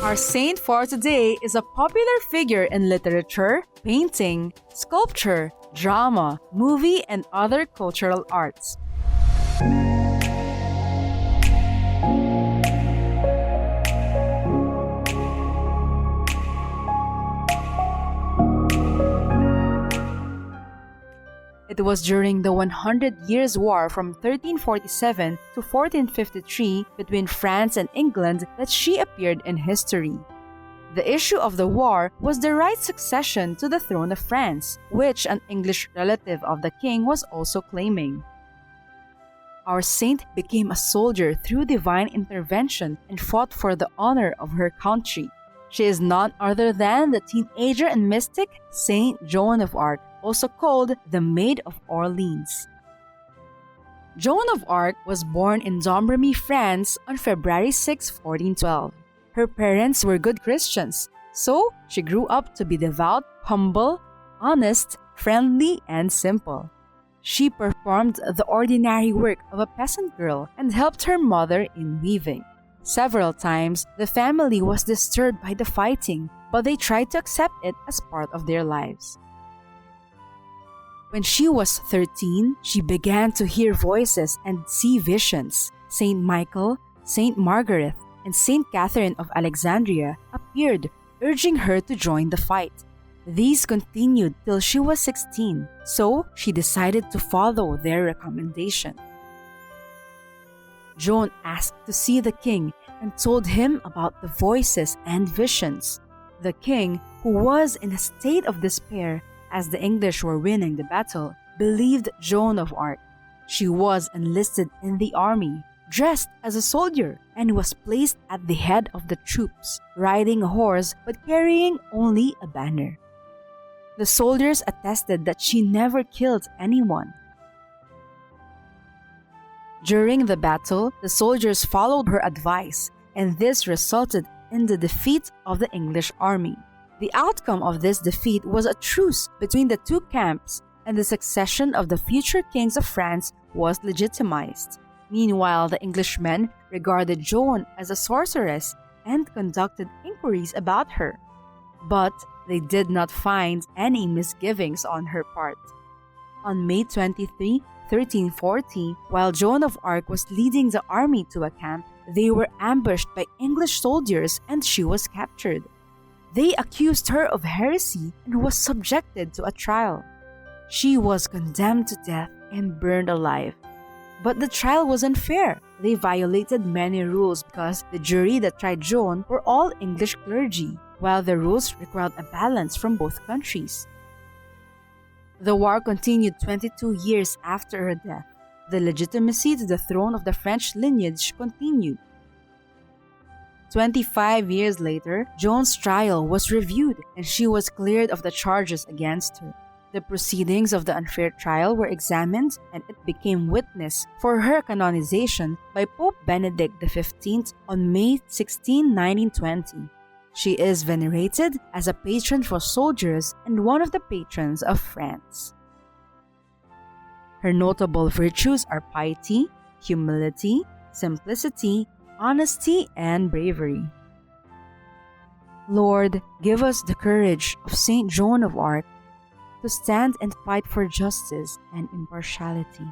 Our saint for today is a popular figure in literature, painting, sculpture, drama, movie, and other cultural arts. It was during the 100 Years' War from 1347 to 1453 between France and England that she appeared in history. The issue of the war was the right succession to the throne of France, which an English relative of the king was also claiming. Our saint became a soldier through divine intervention and fought for the honor of her country. She is none other than the teenager and mystic Saint Joan of Arc, also called the Maid of Orleans. Joan of Arc was born in Domremy, France on February 6, 1412. Her parents were good Christians, so she grew up to be devout, humble, honest, friendly, and simple. She performed the ordinary work of a peasant girl and helped her mother in weaving. Several times, the family was disturbed by the fighting, but they tried to accept it as part of their lives. When she was 13, she began to hear voices and see visions. Saint Michael, Saint Margaret, and Saint Catherine of Alexandria appeared, urging her to join the fight. These continued till she was 16, so she decided to follow their recommendation. Joan asked to see the king and told him about the voices and visions. The king, who was in a state of despair as the English were winning the battle, believed Joan of Arc. She was enlisted in the army, dressed as a soldier, and was placed at the head of the troops, riding a horse but carrying only a banner. The soldiers attested that she never killed anyone. During the battle, the soldiers followed her advice, and this resulted in the defeat of the English army. The outcome of this defeat was a truce between the two camps, and the succession of the future kings of France was legitimized. Meanwhile, the Englishmen regarded Joan as a sorceress and conducted inquiries about her. But they did not find any misgivings on her part. On May 23, 1340, while Joan of Arc was leading the army to a camp, they were ambushed by English soldiers and she was captured. They accused her of heresy and was subjected to a trial. She was condemned to death and burned alive. But the trial was unfair. They violated many rules because the jury that tried Joan were all English clergy, while the rules required a balance from both countries. The war continued 22 years after her death. The legitimacy to the throne of the French lineage continued. 25 years later, Joan's trial was reviewed and she was cleared of the charges against her. The proceedings of the unfair trial were examined and it became witness for her canonization by Pope Benedict XV on May 16, 1920. She is venerated as a patron for soldiers and one of the patrons of France. Her notable virtues are piety, humility, simplicity, honesty, and bravery. Lord, give us the courage of Saint Joan of Arc to stand and fight for justice and impartiality.